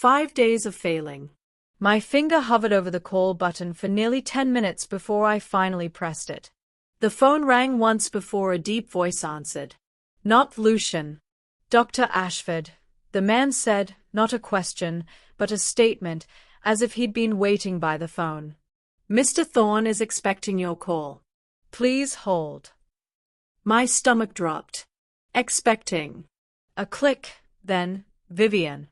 5 days of failing. My finger hovered over the call button for nearly 10 minutes before I finally pressed it. The phone rang once before a deep voice answered. Not Lucian. Dr. Ashford. The man said, not a question, but a statement, as if he'd been waiting by the phone. Mr. Thorne is expecting your call. Please hold. My stomach dropped. Expecting. A click, then, Vivian.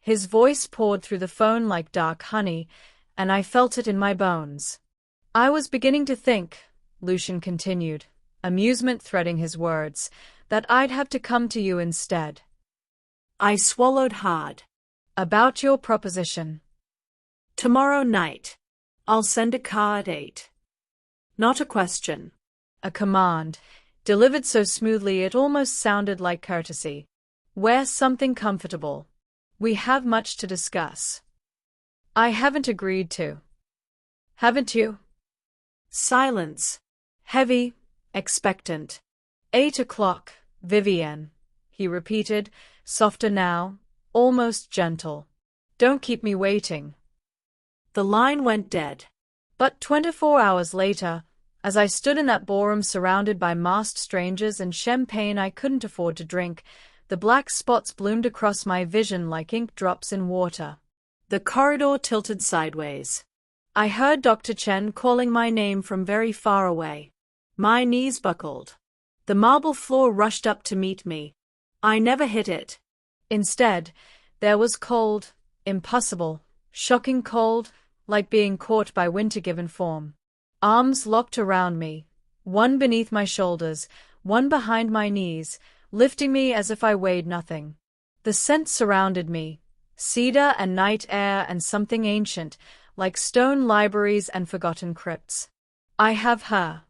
His voice poured through the phone like dark honey, and I felt it in my bones. I was beginning to think, Lucian continued, amusement threading his words, that I'd have to come to you instead. I swallowed hard. About your proposition. Tomorrow night. I'll send a car at 8. Not a question. A command, delivered so smoothly it almost sounded like courtesy. Wear something comfortable. We have much to discuss. I haven't agreed to. Haven't you? Silence. Heavy, expectant. 8 o'clock, Vivienne, he repeated, softer now, almost gentle. Don't keep me waiting. The line went dead. But 24 hours later, as I stood in that ballroom surrounded by masked strangers and champagne I couldn't afford to drink, the black spots bloomed across my vision like ink drops in water. The corridor tilted sideways. I heard Dr. Chen calling my name from very far away. My knees buckled. The marble floor rushed up to meet me. I never hit it. Instead, there was cold, impossible, shocking cold, like being caught by winter-given form. Arms locked around me, one beneath my shoulders, one behind my knees, lifting me as if I weighed nothing. The scent surrounded me, cedar and night air and something ancient, like stone libraries and forgotten crypts. I have her.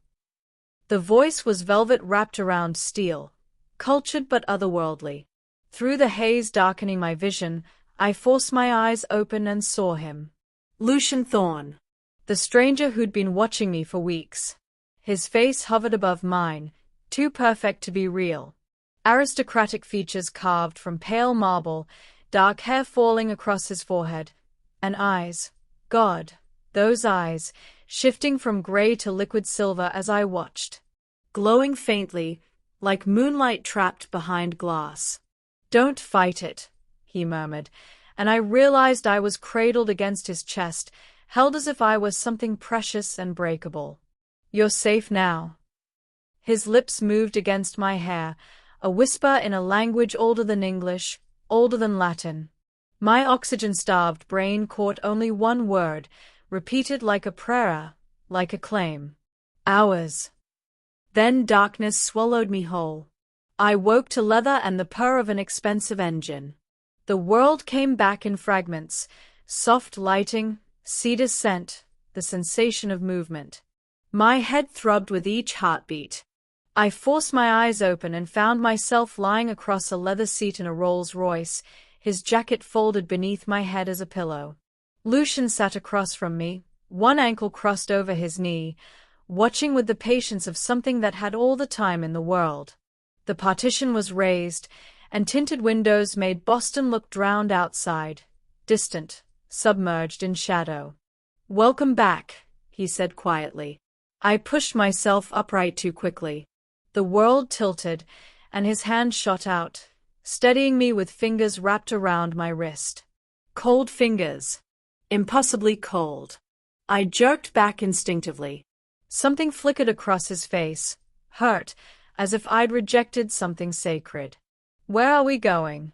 The voice was velvet wrapped around steel, cultured but otherworldly. Through the haze darkening my vision, I forced my eyes open and saw him. Lucian Thorne. The stranger who'd been watching me for weeks. His face hovered above mine, too perfect to be real. Aristocratic features carved from pale marble, dark hair falling across his forehead. And eyes. God, those eyes, shifting from gray to liquid silver as I watched. Glowing faintly, like moonlight trapped behind glass. Don't fight it, he murmured, and I realized I was cradled against his chest, held as if I was something precious and breakable. You're safe now. His lips moved against my hair, a whisper in a language older than English, older than Latin. My oxygen-starved brain caught only one word, repeated like a prayer, like a claim. Hours. Then darkness swallowed me whole. I woke to leather and the purr of an expensive engine. The world came back in fragments, soft lighting, cedar scent, the sensation of movement. My head throbbed with each heartbeat. I forced my eyes open and found myself lying across a leather seat in a Rolls-Royce, his jacket folded beneath my head as a pillow. Lucian sat across from me, one ankle crossed over his knee, watching with the patience of something that had all the time in the world. The partition was raised, and tinted windows made Boston look drowned outside, distant, submerged in shadow. Welcome back, he said quietly. I pushed myself upright too quickly. The world tilted, and his hand shot out, steadying me with fingers wrapped around my wrist. Cold fingers. Impossibly cold. I jerked back instinctively. Something flickered across his face, hurt, as if I'd rejected something sacred. Where are we going?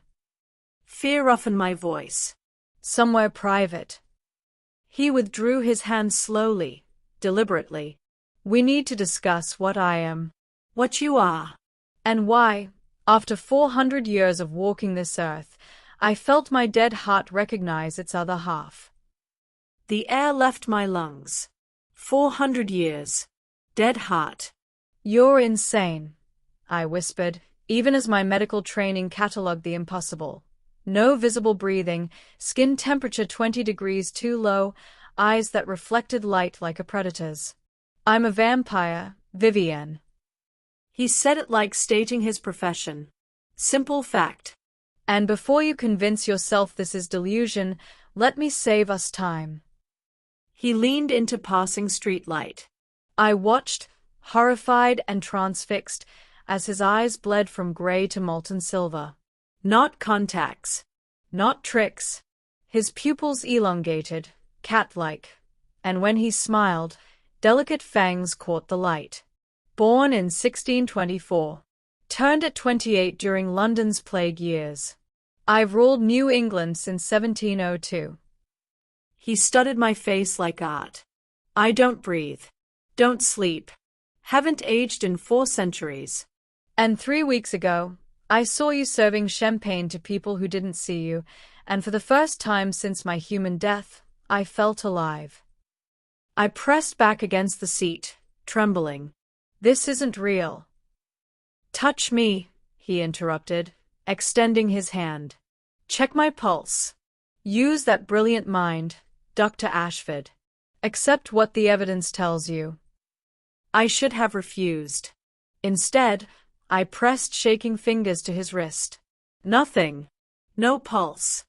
Fear roughened my voice. Somewhere private. He withdrew his hand slowly, deliberately. We need to discuss what I am, what you are, and why, after 400 years of walking this earth, I felt my dead heart recognize its other half. The air left my lungs. 400 years. Dead heart. You're insane, I whispered, even as my medical training catalogued the impossible. No visible breathing, skin temperature 20 degrees too low, eyes that reflected light like a predator's. I'm a vampire, Vivienne. He said it like stating his profession. Simple fact. And before you convince yourself this is delusion, let me save us time. He leaned into passing streetlight. I watched, horrified and transfixed, as his eyes bled from gray to molten silver. Not contacts. Not tricks. His pupils elongated, cat-like, and when he smiled, delicate fangs caught the light. Born in 1624. Turned at 28 during London's plague years. I've ruled New England since 1702. He studied my face like art. I don't breathe. Don't sleep. Haven't aged in 4 centuries. And 3 weeks ago, I saw you serving champagne to people who didn't see you, and for the first time since my human death, I felt alive. I pressed back against the seat, trembling. This isn't real. Touch me, he interrupted, extending his hand. Check my pulse. Use that brilliant mind, Dr. Ashford. Accept what the evidence tells you. I should have refused. Instead, I pressed shaking fingers to his wrist. Nothing. No pulse.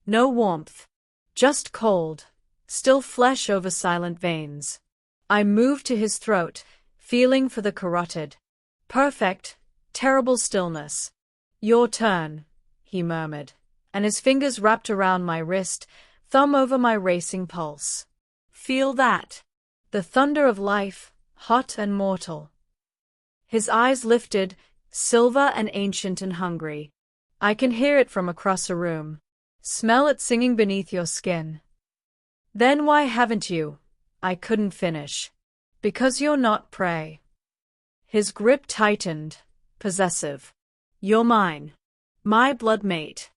No warmth. Just cold, still flesh over silent veins. I moved to his throat, feeling for the carotid. Perfect, terrible stillness. Your turn, he murmured, and his fingers wrapped around my wrist, thumb over my racing pulse. Feel that. The thunder of life, hot and mortal. His eyes lifted, silver and ancient and hungry. I can hear it from across a room. Smell it singing beneath your skin. Then why haven't you? I couldn't finish. Because you're not prey. His grip tightened, possessive. You're mine. My blood mate.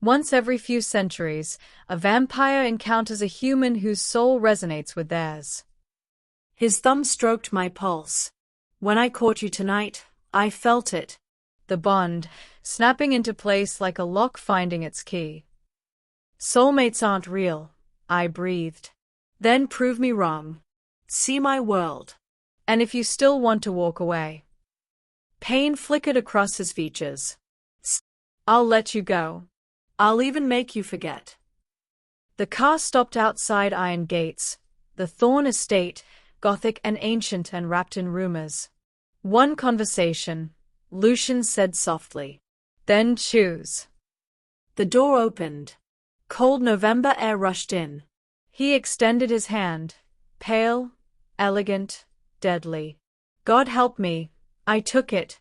Once every few centuries, a vampire encounters a human whose soul resonates with theirs. His thumb stroked my pulse. When I caught you tonight, I felt it. The bond, snapping into place like a lock finding its key. Soulmates aren't real, I breathed. Then prove me wrong. See my world. And if you still want to walk away. Pain flickered across his features. I'll let you go. I'll even make you forget. The car stopped outside iron gates, the Thorn estate, Gothic and ancient and wrapped in rumors. One conversation, Lucian said softly. Then choose. The door opened. Cold November air rushed in. He extended his hand, pale, elegant, deadly. God help me, I took it.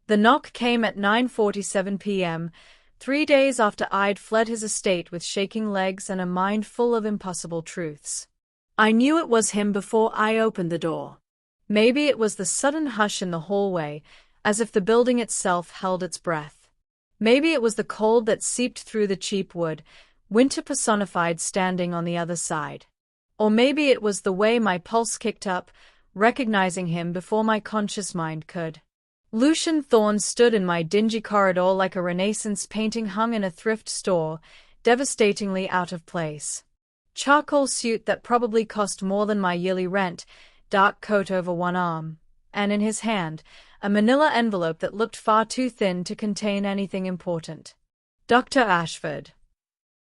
The knock came at 9:47 p.m., 3 days after I'd fled his estate with shaking legs and a mind full of impossible truths. I knew it was him before I opened the door. Maybe it was the sudden hush in the hallway, as if the building itself held its breath. Maybe it was the cold that seeped through the cheap wood, winter personified standing on the other side. Or maybe it was the way my pulse kicked up, recognizing him before my conscious mind could. Lucian Thorne stood in my dingy corridor like a Renaissance painting hung in a thrift store, devastatingly out of place. Charcoal suit that probably cost more than my yearly rent, dark coat over one arm, and in his hand, a manila envelope that looked far too thin to contain anything important. Dr. Ashford.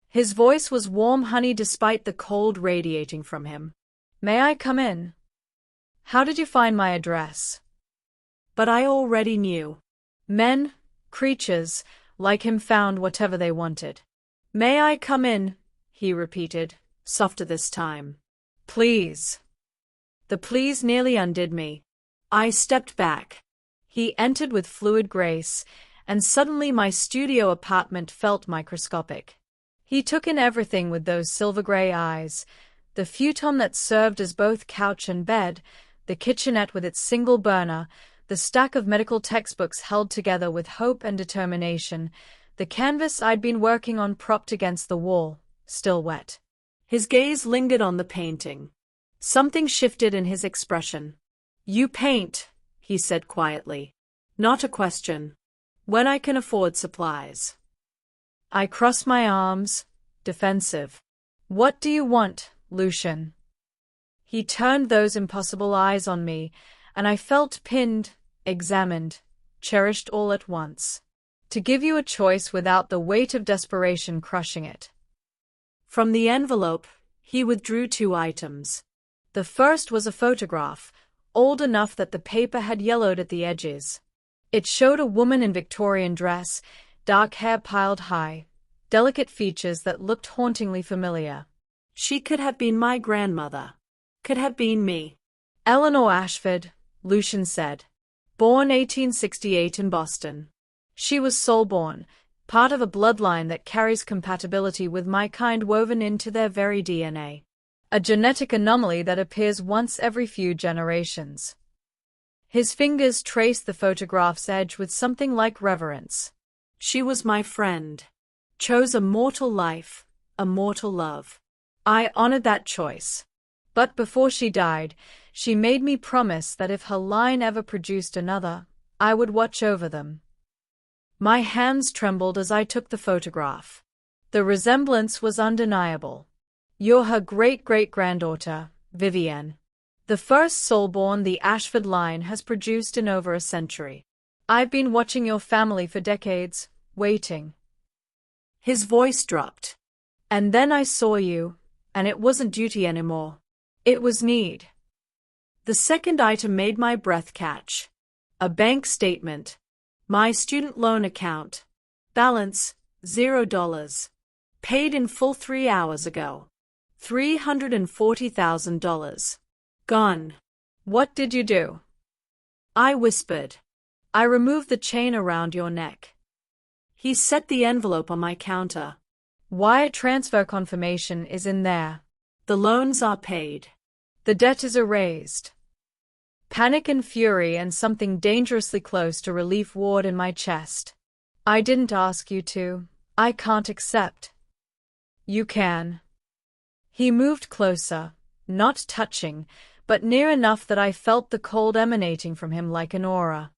His voice was warm honey despite the cold radiating from him. May I come in? How did you find my address? But I already knew. Men, creatures, like him found whatever they wanted. May I come in? He repeated, softer this time. Please. The please nearly undid me. I stepped back. He entered with fluid grace, and suddenly my studio apartment felt microscopic. He took in everything with those silver-gray eyes, the futon that served as both couch and bed, the kitchenette with its single burner, the stack of medical textbooks held together with hope and determination, the canvas I'd been working on propped against the wall, still wet. His gaze lingered on the painting. Something shifted in his expression. You paint, he said quietly. Not a question. When I can afford supplies. I crossed my arms, defensive. What do you want, Lucian? He turned those impossible eyes on me, and I felt pinned, examined, cherished all at once. To give you a choice without the weight of desperation crushing it. From the envelope, he withdrew 2 items. The first was a photograph, old enough that the paper had yellowed at the edges. It showed a woman in Victorian dress, dark hair piled high, delicate features that looked hauntingly familiar. She could have been my grandmother. Could have been me. Eleanor Ashford, Lucian said. Born 1868 in Boston. She was soul-born, part of a bloodline that carries compatibility with my kind woven into their very DNA. A genetic anomaly that appears once every few generations. His fingers traced the photograph's edge with something like reverence. She was my friend. Chose a mortal life, a mortal love. I honored that choice. But before she died, she made me promise that if her line ever produced another, I would watch over them. My hands trembled as I took the photograph. The resemblance was undeniable. You're her great-great-granddaughter, Vivienne. The first soul-born the Ashford line has produced in over a century. I've been watching your family for decades, waiting. His voice dropped. And then I saw you, and it wasn't duty anymore. It was need. The second item made my breath catch. A bank statement. My student loan account. Balance, $0. Paid in full 3 hours ago. $340,000. Gone. What did you do? I whispered. I removed the chain around your neck. He set the envelope on my counter. Wire transfer confirmation is in there. The loans are paid. The debt is erased. Panic and fury and something dangerously close to relief warred in my chest. I didn't ask you to. I can't accept. You can. He moved closer, not touching, but near enough that I felt the cold emanating from him like an aura.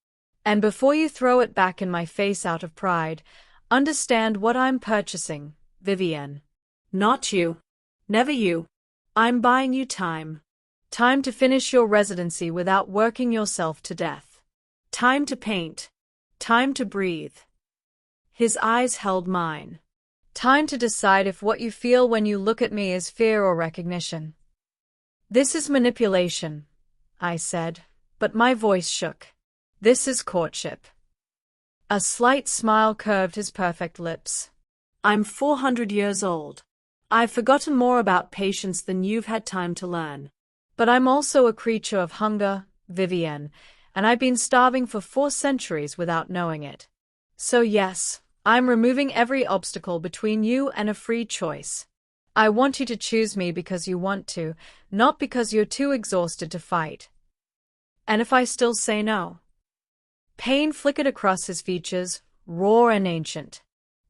And before you throw it back in my face out of pride, understand what I'm purchasing, Vivienne. Not you. Never you. I'm buying you time. Time to finish your residency without working yourself to death. Time to paint. Time to breathe. His eyes held mine. Time to decide if what you feel when you look at me is fear or recognition. This is manipulation, I said, but my voice shook. This is courtship. A slight smile curved his perfect lips. I'm 400 years old. I've forgotten more about patience than you've had time to learn. But I'm also a creature of hunger, Vivienne, and I've been starving for 4 centuries without knowing it. So yes, I'm removing every obstacle between you and a free choice. I want you to choose me because you want to, not because you're too exhausted to fight. And if I still say no? Pain flickered across his features, raw and ancient.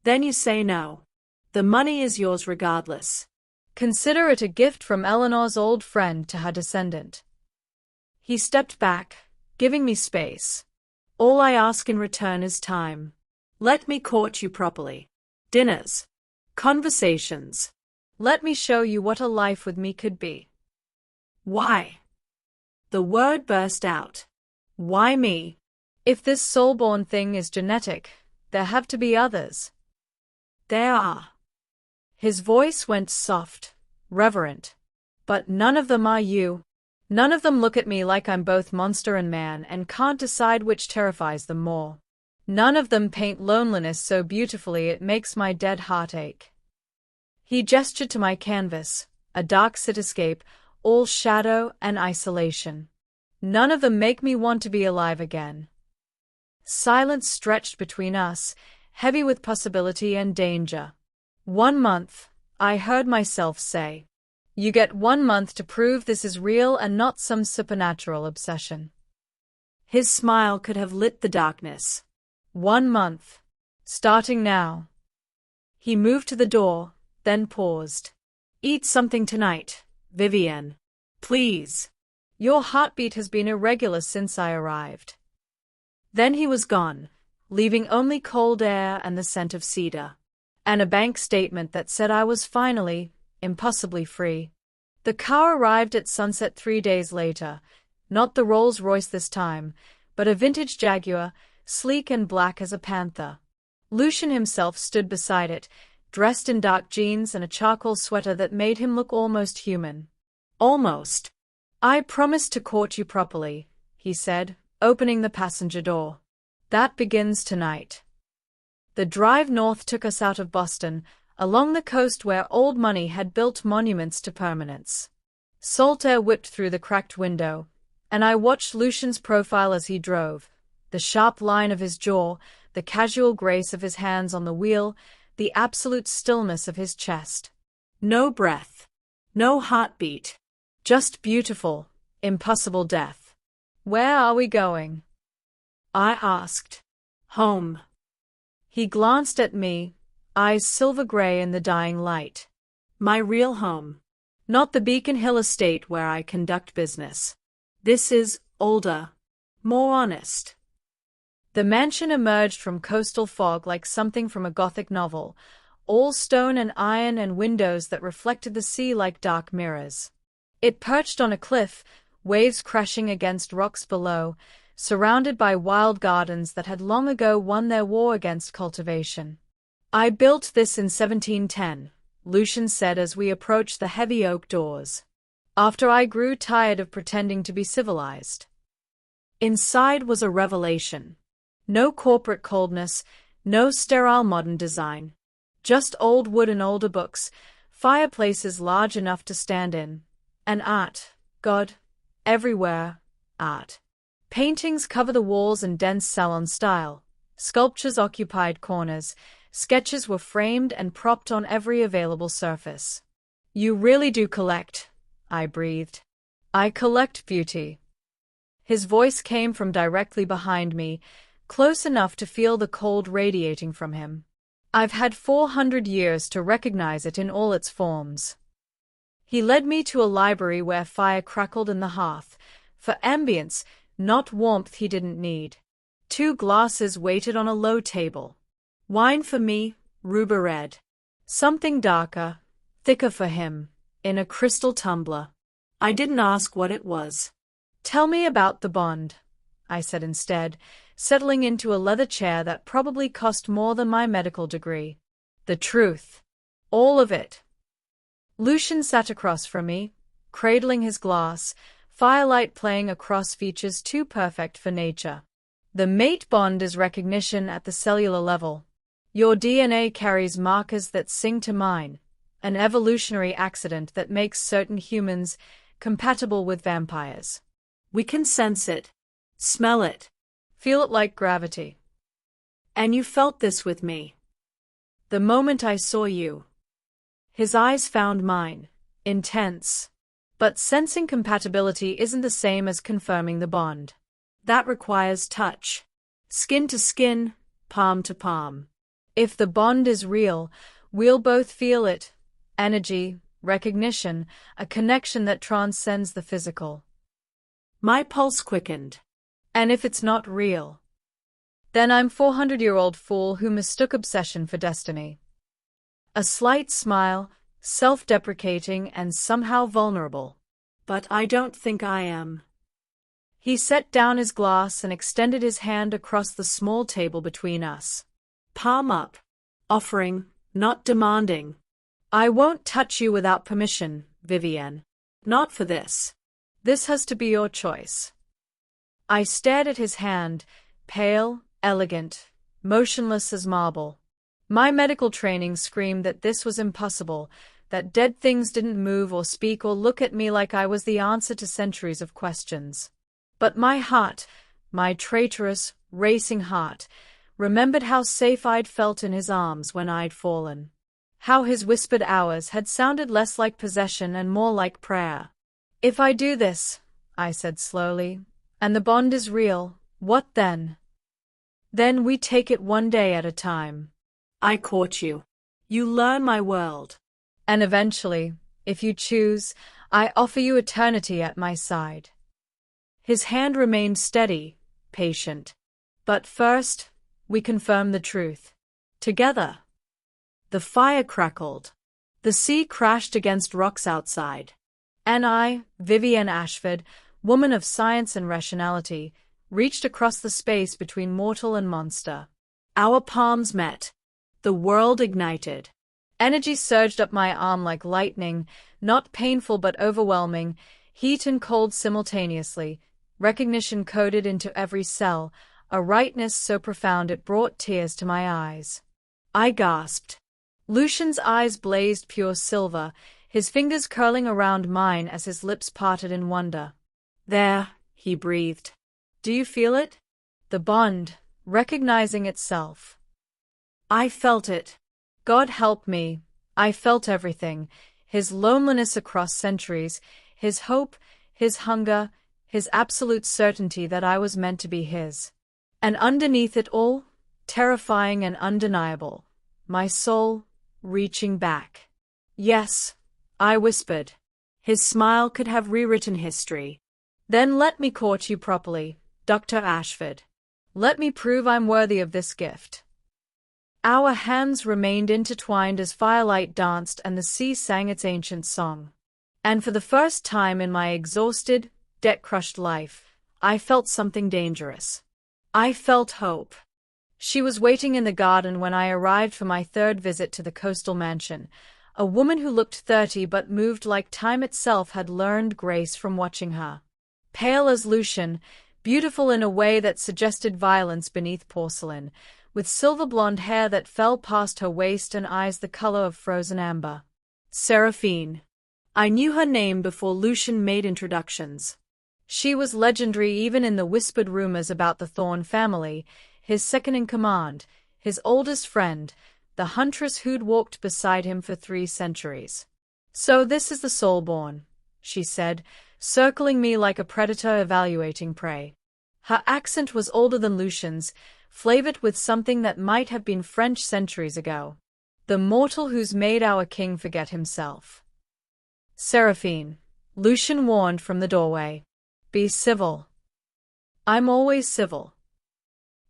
Then you say no. The money is yours regardless. Consider it a gift from Eleanor's old friend to her descendant. He stepped back, giving me space. All I ask in return is time. Let me court you properly. Dinners. Conversations. Let me show you what a life with me could be. Why? The word burst out. Why me? If this soul-born thing is genetic, there have to be others. There are. His voice went soft, reverent. But none of them are you. None of them look at me like I'm both monster and man and can't decide which terrifies them more. None of them paint loneliness so beautifully it makes my dead heart ache. He gestured to my canvas, a dark cityscape, all shadow and isolation. None of them make me want to be alive again. Silence stretched between us, heavy with possibility and danger. 1 month, I heard myself say. You get 1 month to prove this is real and not some supernatural obsession. His smile could have lit the darkness. 1 month. Starting now. He moved to the door, then paused. Eat something tonight, Vivienne. Please. Your heartbeat has been irregular since I arrived. Then he was gone, leaving only cold air and the scent of cedar. And a bank statement that said I was finally, impossibly free. The car arrived at sunset 3 days later, not the Rolls-Royce this time, but a vintage Jaguar, sleek and black as a panther. Lucian himself stood beside it, dressed in dark jeans and a charcoal sweater that made him look almost human. Almost. "I promised to court you properly," he said, opening the passenger door. "That begins tonight." The drive north took us out of Boston, along the coast where old money had built monuments to permanence. Salt air whipped through the cracked window, and I watched Lucian's profile as he drove, the sharp line of his jaw, the casual grace of his hands on the wheel, the absolute stillness of his chest. No breath. No heartbeat. Just beautiful, impossible death. "Where are we going?" I asked. "Home." He glanced at me, eyes silver gray in the dying light. "My real home. Not the Beacon Hill estate where I conduct business. This is older, more honest." The mansion emerged from coastal fog like something from a Gothic novel, all stone and iron and windows that reflected the sea like dark mirrors. It perched on a cliff, waves crashing against rocks below, surrounded by wild gardens that had long ago won their war against cultivation. "I built this in 1710, Lucian said as we approached the heavy oak doors. "After I grew tired of pretending to be civilized." Inside was a revelation. No corporate coldness, no sterile modern design. Just old wood and older books, fireplaces large enough to stand in, and art, God, everywhere, art. Paintings cover the walls in dense salon style, sculptures occupied corners, sketches were framed and propped on every available surface. "You really do collect," I breathed. "I collect beauty." His voice came from directly behind me, close enough to feel the cold radiating from him. "I've had 400 years to recognize it in all its forms." He led me to a library where fire crackled in the hearth, for ambience, not warmth he didn't need. 2 glasses waited on a low table. Wine for me, rhubarb red. Something darker, thicker for him, in a crystal tumbler. I didn't ask what it was. "Tell me about the bond," I said instead, settling into a leather chair that probably cost more than my medical degree. "The truth. All of it." Lucian sat across from me, cradling his glass, firelight playing across features too perfect for nature. "The mate bond is recognition at the cellular level. Your DNA carries markers that sing to mine, an evolutionary accident that makes certain humans compatible with vampires. We can sense it, smell it, feel it like gravity. And you felt this with me. The moment I saw you." His eyes found mine, intense. "But sensing compatibility isn't the same as confirming the bond. That requires touch. Skin to skin, palm to palm. If the bond is real, we'll both feel it. Energy, recognition, a connection that transcends the physical." My pulse quickened. "And if it's not real? Then I'm 400-year-old fool who mistook obsession for destiny." A slight smile, self-deprecating and somehow vulnerable. "But I don't think I am." He set down his glass and extended his hand across the small table between us. Palm up. Offering, not demanding. "I won't touch you without permission, Vivienne. Not for this. This has to be your choice." I stared at his hand, pale, elegant, motionless as marble. My medical training screamed that this was impossible, that dead things didn't move or speak or look at me like I was the answer to centuries of questions. But my heart, my traitorous, racing heart, remembered how safe I'd felt in his arms when I'd fallen. How his whispered hours had sounded less like possession and more like prayer. "If I do this," I said slowly, "and the bond is real, what then?" "Then we take it one day at a time. I court you. You learn my world. And eventually, if you choose, I offer you eternity at my side." His hand remained steady, patient. "But first, we confirm the truth. Together." The fire crackled. The sea crashed against rocks outside. And I, Vivienne Ashford, woman of science and rationality, reached across the space between mortal and monster. Our palms met. The world ignited. Energy surged up my arm like lightning, not painful but overwhelming, heat and cold simultaneously, recognition coded into every cell, a rightness so profound it brought tears to my eyes. I gasped. Lucian's eyes blazed pure silver, his fingers curling around mine as his lips parted in wonder. There, he breathed. Do you feel it? The bond, recognizing itself. I felt it. God help me. I felt everything. His loneliness across centuries, his hope, his hunger, his absolute certainty that I was meant to be his. And underneath it all, terrifying and undeniable, my soul, reaching back. Yes, I whispered. His smile could have rewritten history. Then let me court you properly, Dr. Ashford. Let me prove I'm worthy of this gift. Our hands remained intertwined as firelight danced and the sea sang its ancient song. And for the first time in my exhausted, debt-crushed life, I felt something dangerous. I felt hope. She was waiting in the garden when I arrived for my third visit to the coastal mansion, a woman who looked 30 but moved like time itself had learned grace from watching her. Pale as Lucian, beautiful in a way that suggested violence beneath porcelain, with silver-blonde hair that fell past her waist and eyes the color of frozen amber. Seraphine. I knew her name before Lucian made introductions. She was legendary even in the whispered rumors about the Thorn family, his second-in-command, his oldest friend, the huntress who'd walked beside him for 3 centuries. So this is the Soulborn, she said, circling me like a predator evaluating prey. Her accent was older than Lucian's, flavored with something that might have been French centuries ago. The mortal who's made our king forget himself. Seraphine, Lucian warned from the doorway. Be civil. I'm always civil.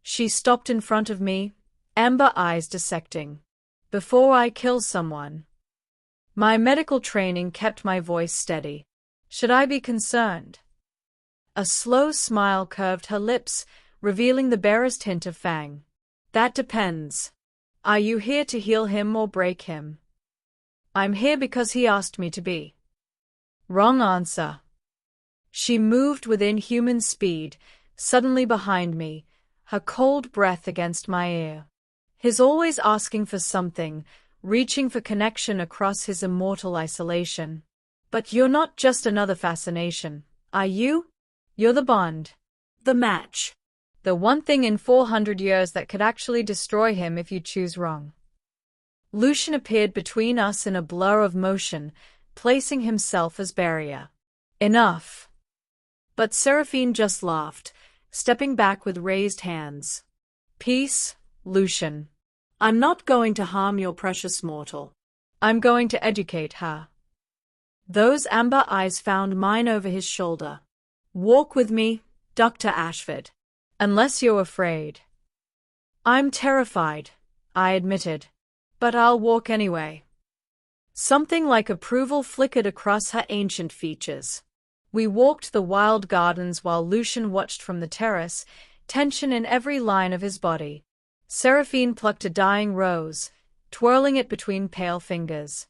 She stopped in front of me, amber eyes dissecting. Before I kill someone. My medical training kept my voice steady. Should I be concerned? A slow smile curved her lips, revealing the barest hint of fang. That depends. Are you here to heal him or break him? I'm here because he asked me to be. Wrong answer. She moved with inhuman speed, suddenly behind me, her cold breath against my ear. His always asking for something, reaching for connection across his immortal isolation. But you're not just another fascination, are you? You're the bond. The match. The one thing in 400 years that could actually destroy him if you choose wrong. Lucian appeared between us in a blur of motion, placing himself as barrier. Enough. But Seraphine just laughed, stepping back with raised hands. Peace, Lucian. I'm not going to harm your precious mortal. I'm going to educate her. Those amber eyes found mine over his shoulder. Walk with me, Dr. Ashford. Unless you're afraid. I'm terrified, I admitted. But I'll walk anyway. Something like approval flickered across her ancient features. We walked the wild gardens while Lucian watched from the terrace, tension in every line of his body. Seraphine plucked a dying rose, twirling it between pale fingers.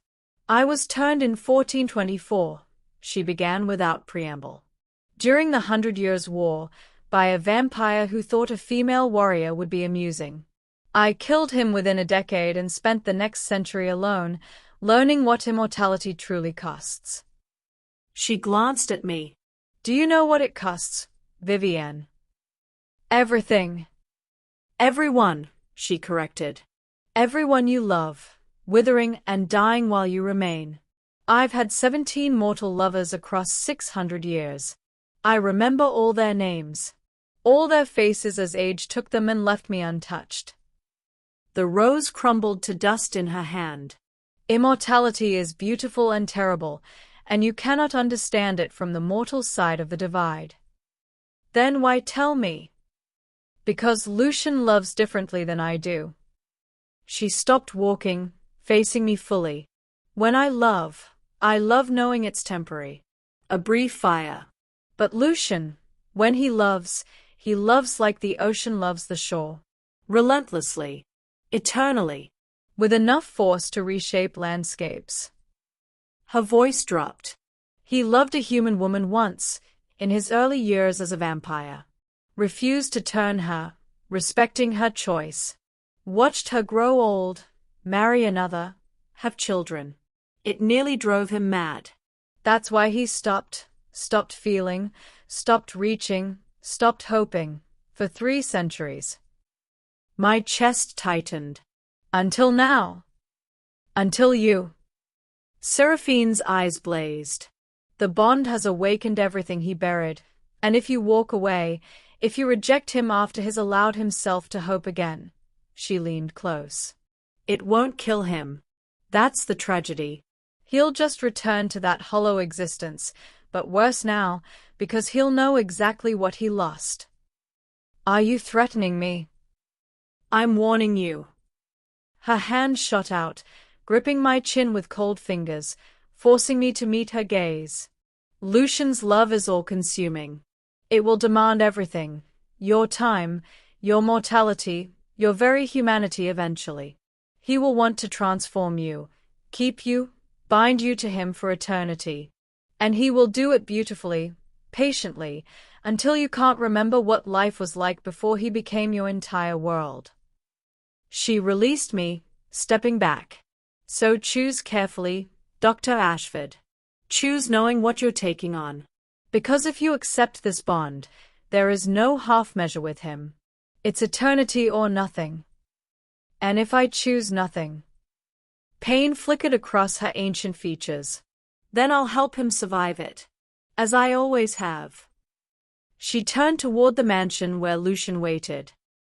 I was turned in 1424, she began without preamble. During the 100 Years' War, by a vampire who thought a female warrior would be amusing. I killed him within a decade and spent the next century alone, learning what immortality truly costs. She glanced at me. Do you know what it costs, Vivienne? Everything. Everyone, she corrected. Everyone you love, withering and dying while you remain. I've had 17 mortal lovers across 600 years. I remember all their names. All their faces as age took them and left me untouched. The rose crumbled to dust in her hand. Immortality is beautiful and terrible, and you cannot understand it from the mortal side of the divide. Then why tell me? Because Lucian loves differently than I do. She stopped walking, facing me fully. When I love knowing it's temporary. A brief fire. But Lucian, when he loves like the ocean loves the shore. Relentlessly. Eternally. With enough force to reshape landscapes. Her voice dropped. He loved a human woman once, in his early years as a vampire. Refused to turn her, respecting her choice. Watched her grow old, marry another, have children. It nearly drove him mad. That's why he stopped feeling, stopped reaching, stopped hoping, for 3 centuries. My chest tightened. Until now. Until you. Seraphine's eyes blazed. The bond has awakened everything he buried, and if you walk away, if you reject him after he's allowed himself to hope again, she leaned close. It won't kill him. That's the tragedy. He'll just return to that hollow existence, but worse now, because he'll know exactly what he lost. Are you threatening me? I'm warning you. Her hand shot out, gripping my chin with cold fingers, forcing me to meet her gaze. Lucian's love is all-consuming. It will demand everything, your time, your mortality, your very humanity eventually. He will want to transform you, keep you, bind you to him for eternity. And he will do it beautifully, patiently, until you can't remember what life was like before he became your entire world. She released me, stepping back. So choose carefully, Dr. Ashford. Choose knowing what you're taking on. Because if you accept this bond, there is no half measure with him. It's eternity or nothing. And if I choose nothing? Pain flickered across her ancient features. Then I'll help him survive it. As I always have. She turned toward the mansion where Lucian waited.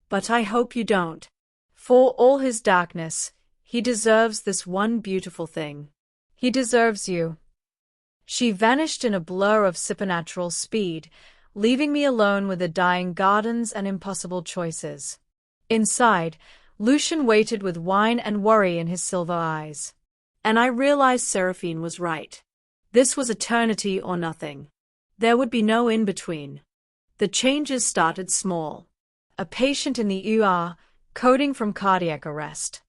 But I hope you don't. For all his darkness, he deserves this one beautiful thing. He deserves you. She vanished in a blur of supernatural speed, leaving me alone with the dying gardens and impossible choices. Inside, Lucian waited with wine and worry in his silver eyes. And I realized Seraphine was right. This was eternity or nothing. There would be no in-between. The changes started small. A patient in the ER, coding from cardiac arrest.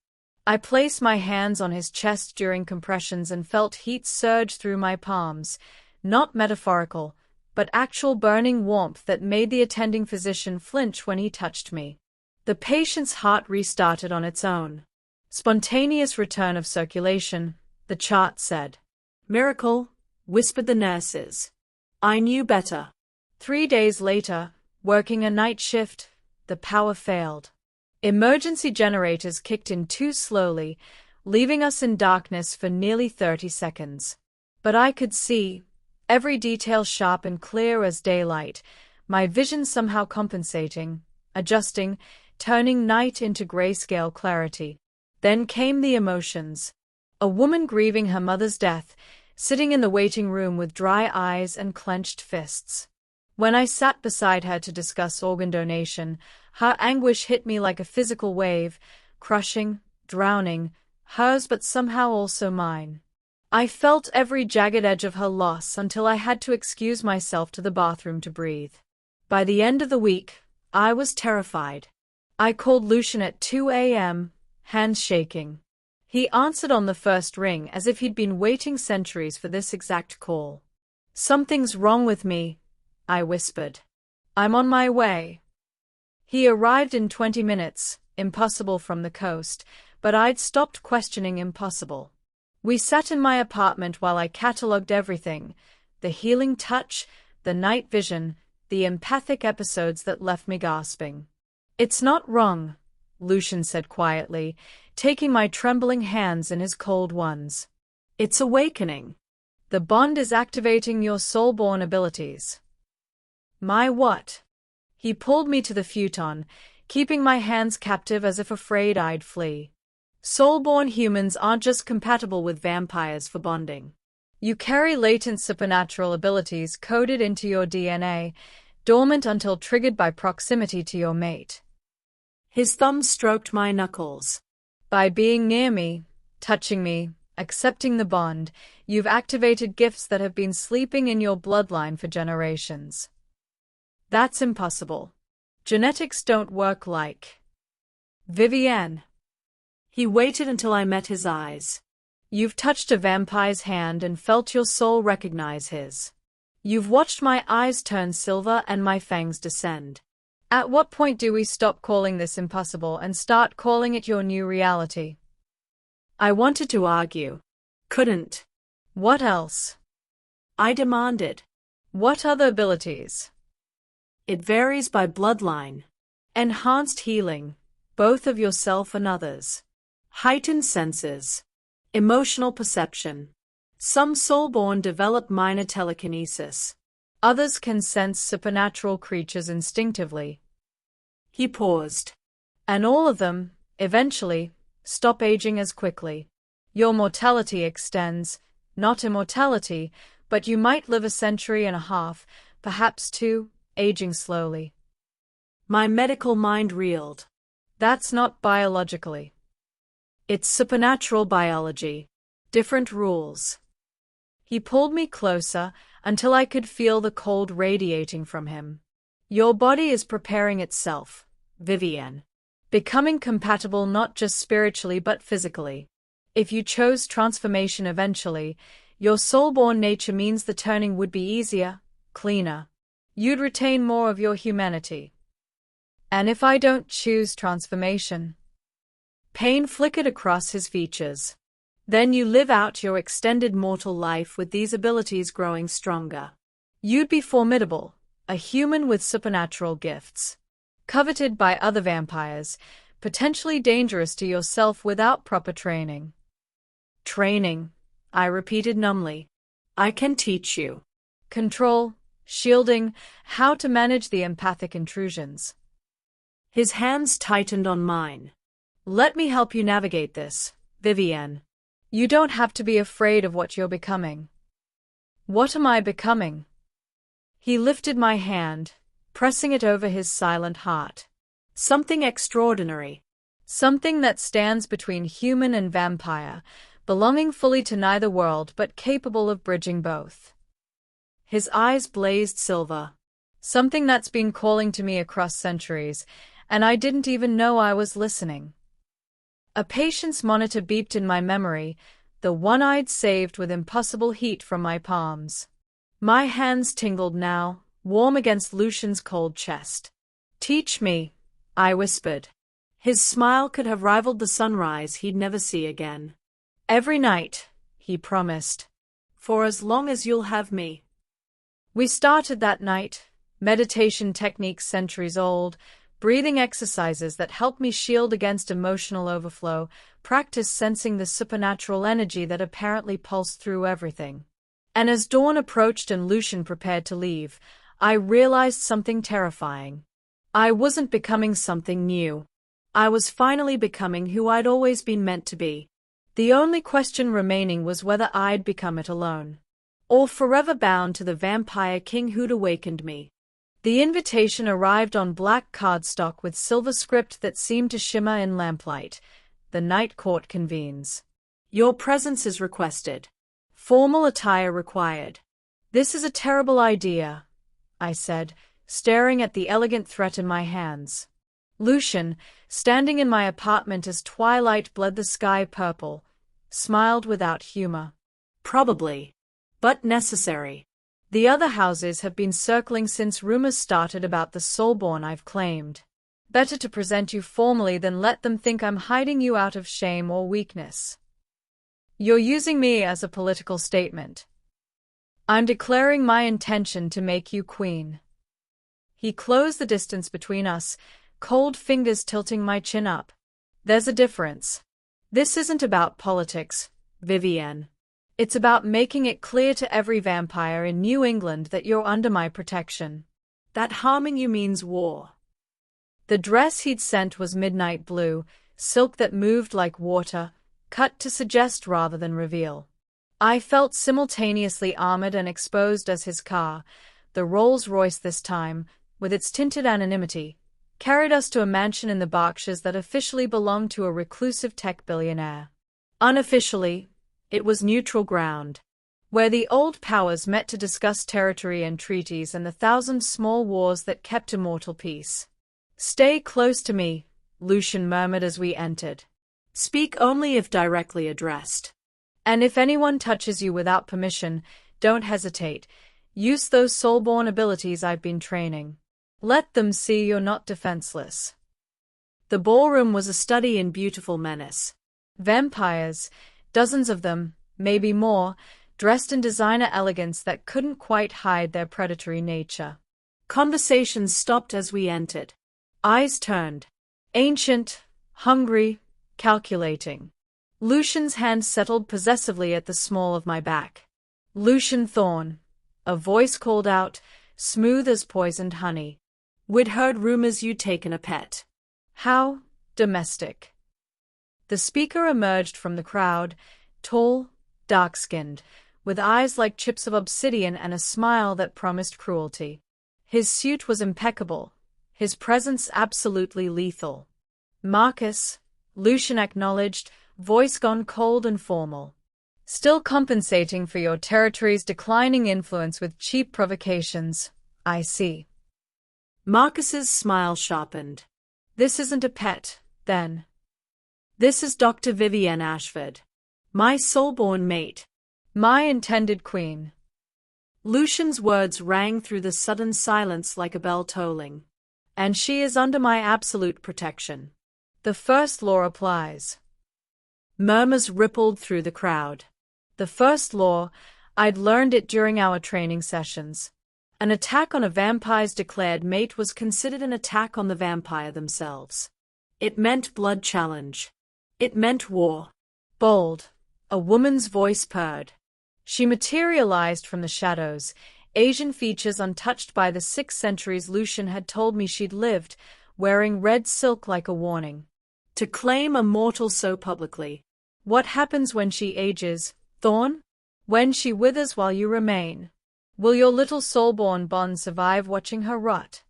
I placed my hands on his chest during compressions and felt heat surge through my palms, not metaphorical, but actual burning warmth that made the attending physician flinch when he touched me. The patient's heart restarted on its own. Spontaneous return of circulation, the chart said. Miracle, whispered the nurses. I knew better. 3 days later, working a night shift, the power failed. Emergency generators kicked in too slowly, leaving us in darkness for nearly 30 seconds. But I could see, every detail sharp and clear as daylight, my vision somehow compensating, adjusting, turning night into grayscale clarity. Then came the emotions. A woman grieving her mother's death, sitting in the waiting room with dry eyes and clenched fists. When I sat beside her to discuss organ donation, her anguish hit me like a physical wave, crushing, drowning, hers but somehow also mine. I felt every jagged edge of her loss until I had to excuse myself to the bathroom to breathe. By the end of the week, I was terrified. I called Lucian at 2 a.m., hands shaking. He answered on the first ring as if he'd been waiting centuries for this exact call. Something's wrong with me, I whispered. I'm on my way. He arrived in 20 minutes, impossible from the coast, but I'd stopped questioning impossible. We sat in my apartment while I catalogued everything, the healing touch, the night vision, the empathic episodes that left me gasping. It's not wrong, Lucian said quietly, taking my trembling hands in his cold ones. It's awakening. The bond is activating your soul-born abilities. My what? He pulled me to the futon, keeping my hands captive as if afraid I'd flee. Soul-born humans aren't just compatible with vampires for bonding. You carry latent supernatural abilities coded into your DNA, dormant until triggered by proximity to your mate. His thumb stroked my knuckles. By being near me, touching me, accepting the bond, you've activated gifts that have been sleeping in your bloodline for generations. That's impossible. Genetics don't work like Vivienne. He waited until I met his eyes. You've touched a vampire's hand and felt your soul recognize his. You've watched my eyes turn silver and my fangs descend. At what point do we stop calling this impossible and start calling it your new reality? I wanted to argue. Couldn't. What else? I demanded. What other abilities? It varies by bloodline. Enhanced healing, both of yourself and others. Heightened senses. Emotional perception. Some soulborn develop minor telekinesis. Others can sense supernatural creatures instinctively. He paused. And all of them, eventually, stop aging as quickly. Your mortality extends, not immortality, but you might live a century and a half, perhaps two, aging slowly. My medical mind reeled. That's not biologically. It's supernatural biology. Different rules. He pulled me closer until I could feel the cold radiating from him. Your body is preparing itself, Vivienne. Becoming compatible not just spiritually but physically. If you chose transformation eventually, your soulborn nature means the turning would be easier, cleaner. You'd retain more of your humanity. And if I don't choose transformation? Pain flickered across his features. Then you live out your extended mortal life with these abilities growing stronger. You'd be formidable, a human with supernatural gifts. Coveted by other vampires, potentially dangerous to yourself without proper training. Training, I repeated numbly. I can teach you. Control, shielding, how to manage the empathic intrusions. His hands tightened on mine. Let me help you navigate this, Vivienne. You don't have to be afraid of what you're becoming. What am I becoming? He lifted my hand, pressing it over his silent heart. Something extraordinary. Something that stands between human and vampire, belonging fully to neither world but capable of bridging both. His eyes blazed silver. Something that's been calling to me across centuries, and I didn't even know I was listening. A patience monitor beeped in my memory, the one I'd saved with impossible heat from my palms. My hands tingled now, warm against Lucian's cold chest. Teach me, I whispered. His smile could have rivaled the sunrise he'd never see again. Every night, he promised. For as long as you'll have me. We started that night, meditation techniques centuries old, breathing exercises that helped me shield against emotional overflow, practice sensing the supernatural energy that apparently pulsed through everything. And as dawn approached and Lucian prepared to leave, I realized something terrifying. I wasn't becoming something new. I was finally becoming who I'd always been meant to be. The only question remaining was whether I'd become it alone. Or forever bound to the vampire king who'd awakened me. The invitation arrived on black cardstock with silver script that seemed to shimmer in lamplight. The night court convenes. Your presence is requested. Formal attire required. This is a terrible idea, I said, staring at the elegant threat in my hands. Lucian, standing in my apartment as twilight bled the sky purple, smiled without humor. Probably. But necessary. The other houses have been circling since rumors started about the soulborn I've claimed. Better to present you formally than let them think I'm hiding you out of shame or weakness. You're using me as a political statement. I'm declaring my intention to make you queen. He closed the distance between us, cold fingers tilting my chin up. There's a difference. This isn't about politics, Vivienne. It's about making it clear to every vampire in New England that you're under my protection. That harming you means war. The dress he'd sent was midnight blue, silk that moved like water, cut to suggest rather than reveal. I felt simultaneously armored and exposed as his car, the Rolls-Royce this time, with its tinted anonymity, carried us to a mansion in the Berkshires that officially belonged to a reclusive tech billionaire. Unofficially, it was neutral ground, where the old powers met to discuss territory and treaties and the thousand small wars that kept immortal peace. Stay close to me, Lucian murmured as we entered. Speak only if directly addressed. And if anyone touches you without permission, don't hesitate. Use those soul-born abilities I've been training. Let them see you're not defenseless. The ballroom was a study in beautiful menace. Vampires, dozens of them, maybe more, dressed in designer elegance that couldn't quite hide their predatory nature. Conversations stopped as we entered. Eyes turned. Ancient, hungry, calculating. Lucian's hand settled possessively at the small of my back. Lucian Thorn. A voice called out, smooth as poisoned honey. We'd heard rumors you'd taken a pet. How domestic. The speaker emerged from the crowd, tall, dark-skinned, with eyes like chips of obsidian and a smile that promised cruelty. His suit was impeccable, his presence absolutely lethal. Marcus, Lucian acknowledged, voice gone cold and formal. Still compensating for your territory's declining influence with cheap provocations, I see. Marcus's smile sharpened. This isn't a pet, then. This is Dr. Vivienne Ashford. My soul-born mate. My intended queen. Lucian's words rang through the sudden silence like a bell tolling. And she is under my absolute protection. The first law applies. Murmurs rippled through the crowd. The first law, I'd learned it during our training sessions. An attack on a vampire's declared mate was considered an attack on the vampire themselves. It meant blood challenge. It meant war. Bold. A woman's voice purred. She materialized from the shadows, Asian features untouched by the 6 centuries Lucian had told me she'd lived, wearing red silk like a warning. To claim a mortal so publicly. What happens when she ages, Thorn? When she withers while you remain. Will your little soul-born bond survive watching her rot?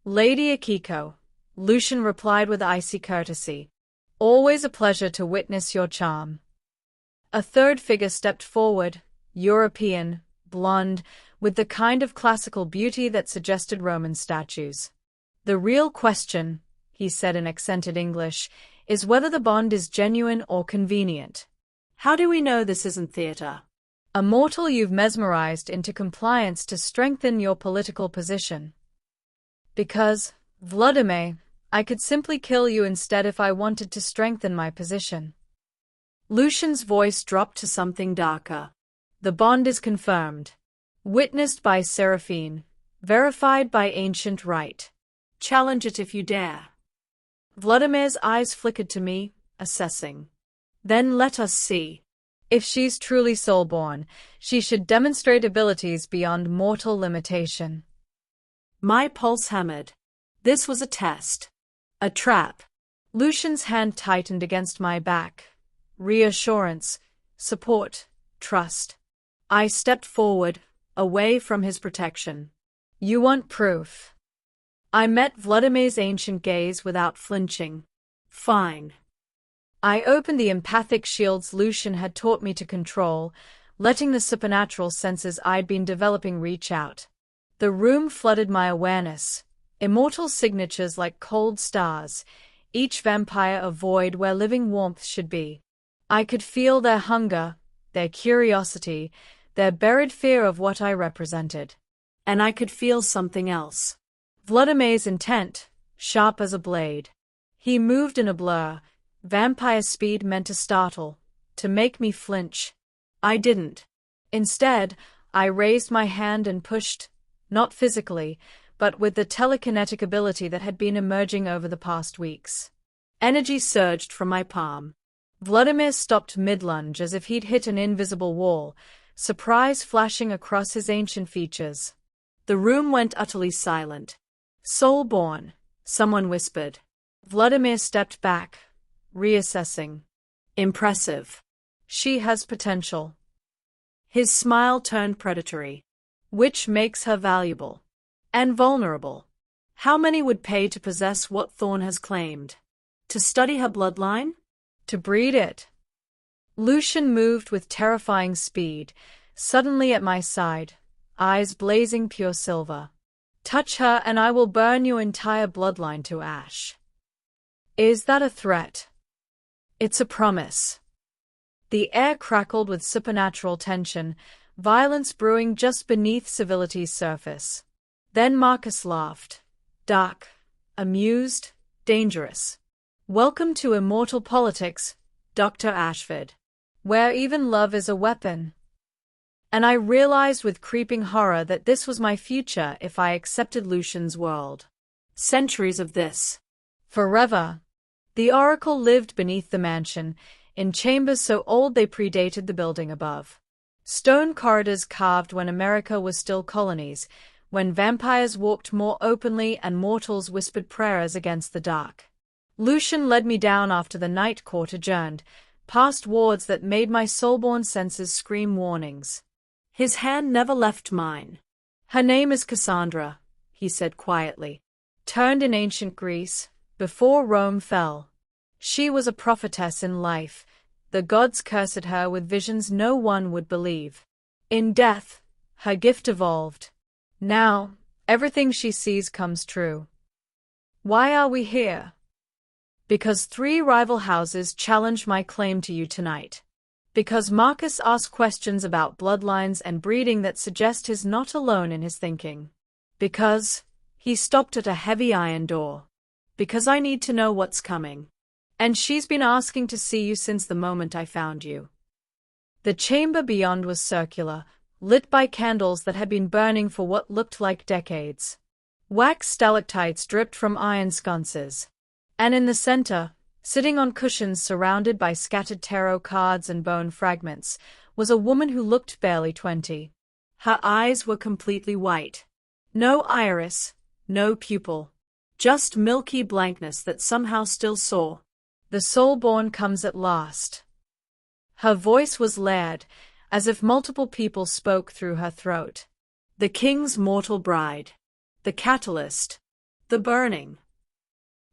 Lady Akiko, Lucian replied with icy courtesy. Always a pleasure to witness your charm. A third figure stepped forward, European, blonde, with the kind of classical beauty that suggested Roman statues. The real question, he said in accented English, is whether the bond is genuine or convenient. How do we know this isn't theater? A mortal you've mesmerized into compliance to strengthen your political position. Because, Vladimir, I could simply kill you instead if I wanted to strengthen my position. Lucian's voice dropped to something darker. The bond is confirmed. Witnessed by Seraphine. Verified by ancient rite. Challenge it if you dare. Vladimir's eyes flickered to me, assessing. Then let us see. If she's truly soul-born, she should demonstrate abilities beyond mortal limitation. My pulse hammered. This was a test. A trap. Lucian's hand tightened against my back. Reassurance, support, trust. I stepped forward, away from his protection. You want proof? I met Vladimir's ancient gaze without flinching. Fine. I opened the empathic shields Lucian had taught me to control, letting the supernatural senses I'd been developing reach out. The room flooded my awareness. Immortal signatures like cold stars, each vampire a void where living warmth should be. I could feel their hunger, their curiosity, their buried fear of what I represented. And I could feel something else. Vladimir's intent, sharp as a blade. He moved in a blur. Vampire speed meant to startle, to make me flinch. I didn't. Instead, I raised my hand and pushed, not physically, but with the telekinetic ability that had been emerging over the past weeks. Energy surged from my palm. Vladimir stopped mid-lunge as if he'd hit an invisible wall, surprise flashing across his ancient features. The room went utterly silent. Soul-born, someone whispered. Vladimir stepped back, reassessing. Impressive. She has potential. His smile turned predatory. Which makes her valuable. And vulnerable. How many would pay to possess what Thorn has claimed? To study her bloodline? To breed it? Lucian moved with terrifying speed, suddenly at my side, eyes blazing pure silver. Touch her and I will burn your entire bloodline to ash. Is that a threat? It's a promise. The air crackled with supernatural tension, violence brewing just beneath civility's surface. Then Marcus laughed. Dark, amused, dangerous. Welcome to immortal politics, Dr. Ashford, where even love is a weapon. And I realized with creeping horror that this was my future if I accepted Lucian's world. Centuries of this. Forever. The oracle lived beneath the mansion, in chambers so old they predated the building above. Stone corridors carved when America was still colonies, when vampires walked more openly and mortals whispered prayers against the dark. Lucian led me down after the night court adjourned, past wards that made my soul-born senses scream warnings. His hand never left mine. Her name is Cassandra, he said quietly. Turned in ancient Greece, before Rome fell. She was a prophetess in life. The gods cursed her with visions no one would believe. In death, her gift evolved. Now, everything she sees comes true. Why are we here? Because 3 rival houses challenge my claim to you tonight. Because Marcus asked questions about bloodlines and breeding that suggest he's not alone in his thinking. Because he stopped at a heavy iron door. Because I need to know what's coming. And she's been asking to see you since the moment I found you. The chamber beyond was circular, lit by candles that had been burning for what looked like decades. Wax stalactites dripped from iron sconces. And in the center, sitting on cushions surrounded by scattered tarot cards and bone fragments, was a woman who looked barely 20. Her eyes were completely white. No iris, no pupil. Just milky blankness that somehow still saw. The soul-born comes at last. Her voice was layered, as if multiple people spoke through her throat. The king's mortal bride. The catalyst. The burning.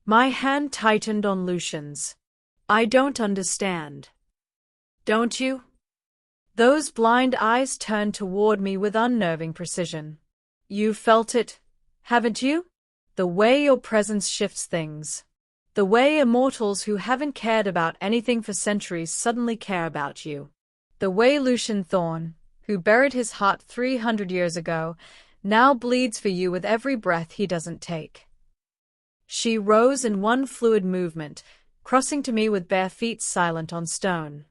My hand tightened on Lucian's. I don't understand. Don't you? Those blind eyes turned toward me with unnerving precision. You felt it, haven't you? The way your presence shifts things. The way immortals who haven't cared about anything for centuries suddenly care about you. The way Lucian Thorne, who buried his heart 300 years ago, now bleeds for you with every breath he doesn't take. She rose in one fluid movement, crossing to me with bare feet silent on stone.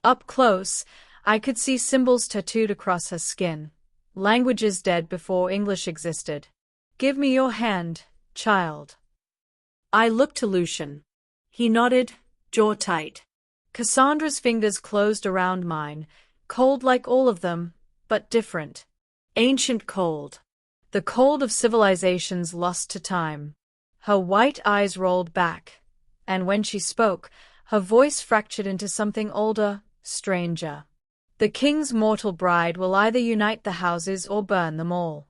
Up close, I could see symbols tattooed across her skin, languages dead before English existed. Give me your hand, child. I looked to Lucian. He nodded, jaw tight. Cassandra's fingers closed around mine, cold like all of them, but different. Ancient cold. The cold of civilizations lost to time. Her white eyes rolled back, and when she spoke, her voice fractured into something older, stranger. The king's mortal bride will either unite the houses or burn them all.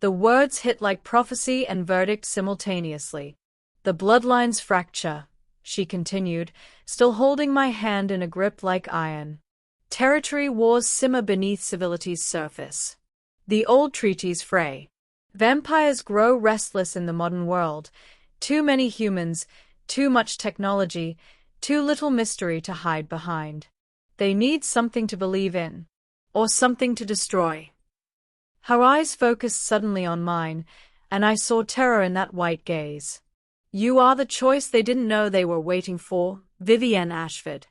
The words hit like prophecy and verdict simultaneously. The bloodlines fracture, she continued, still holding my hand in a grip like iron. Territory wars simmer beneath civility's surface. The old treaties fray. Vampires grow restless in the modern world. Too many humans, too much technology, too little mystery to hide behind. They need something to believe in, or something to destroy. Her eyes focused suddenly on mine, and I saw terror in that white gaze. You are the choice they didn't know they were waiting for, Vivienne Ashford.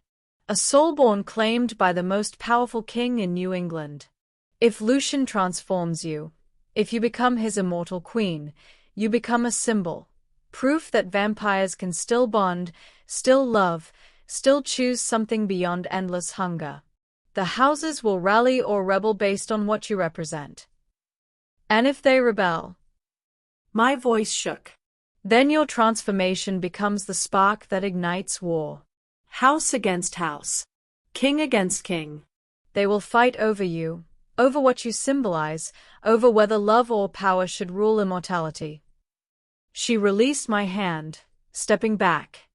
A soul-born claimed by the most powerful king in New England. If Lucian transforms you, if you become his immortal queen, you become a symbol, proof that vampires can still bond, still love, still choose something beyond endless hunger. The houses will rally or rebel based on what you represent. And if they rebel, my voice shook. Then your transformation becomes the spark that ignites war. House against house. King against king. They will fight over you, over what you symbolize, over whether love or power should rule immortality. She released my hand, stepping back.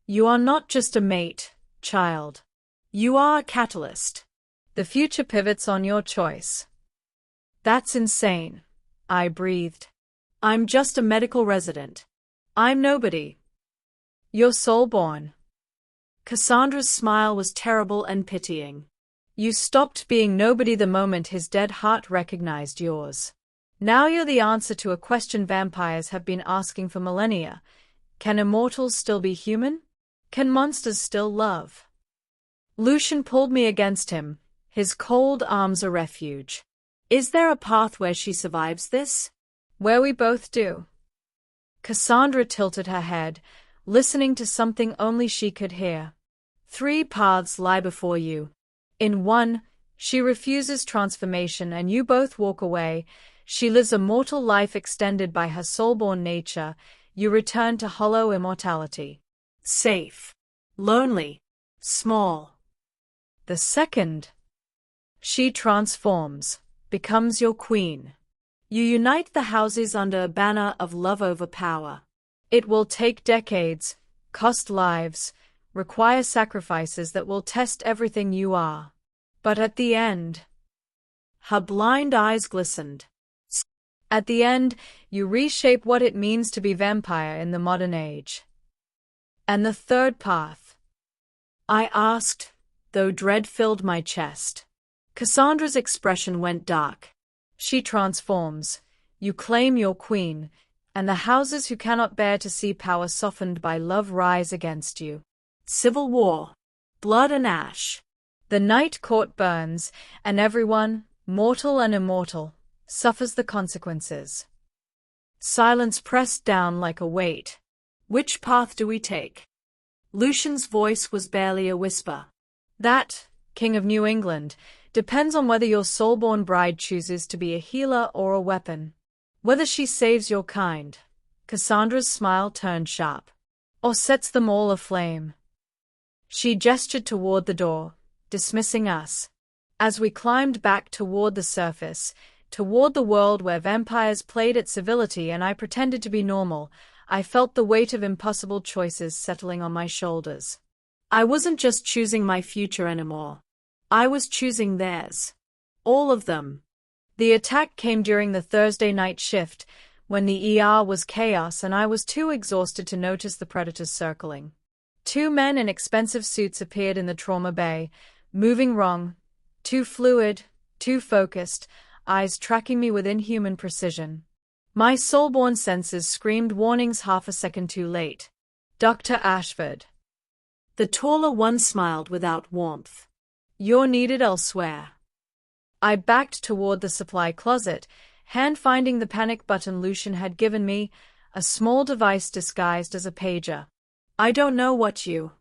You are not just a mate, child. You are a catalyst. The future pivots on your choice. That's insane, I breathed. I'm just a medical resident. I'm nobody. You're soulborn. Cassandra's smile was terrible and pitying. You stopped being nobody the moment his dead heart recognized yours. Now you're the answer to a question vampires have been asking for millennia. Can immortals still be human? Can monsters still love? Lucian pulled me against him, his cold arms a refuge. Is there a path where she survives this? Where we both do? Cassandra tilted her head, listening to something only she could hear. 3 paths lie before you. In one, she refuses transformation and you both walk away. She lives a mortal life extended by her soulborn nature. You return to hollow immortality. Safe. Lonely. Small. The second. She transforms, becomes your queen. You unite the houses under a banner of love over power. It will take decades, cost lives, require sacrifices that will test everything you are. But at the end, her blind eyes glistened. At the end, you reshape what it means to be vampire in the modern age. And the third path? I asked, though dread filled my chest. Cassandra's expression went dark. She transforms. You claim your queen, and the houses who cannot bear to see power softened by love rise against you. Civil war. Blood and ash. The night court burns, and everyone, mortal and immortal, suffers the consequences. Silence pressed down like a weight. Which path do we take? Lucian's voice was barely a whisper. That, King of New England, depends on whether your soulborn bride chooses to be a healer or a weapon. Whether she saves your kind, Cassandra's smile turned sharp, or sets them all aflame. She gestured toward the door, dismissing us. As we climbed back toward the surface, toward the world where vampires played at civility and I pretended to be normal, I felt the weight of impossible choices settling on my shoulders. I wasn't just choosing my future anymore. I was choosing theirs. All of them. The attack came during the Thursday night shift, when the ER was chaos and I was too exhausted to notice the predators circling. 2 men in expensive suits appeared in the trauma bay, moving wrong, too fluid, too focused, eyes tracking me with inhuman precision. My soulborn senses screamed warnings half a second too late. Dr. Ashford. The taller one smiled without warmth. You're needed elsewhere. I backed toward the supply closet, hand-finding the panic button Lucian had given me, a small device disguised as a pager. I don't know what you...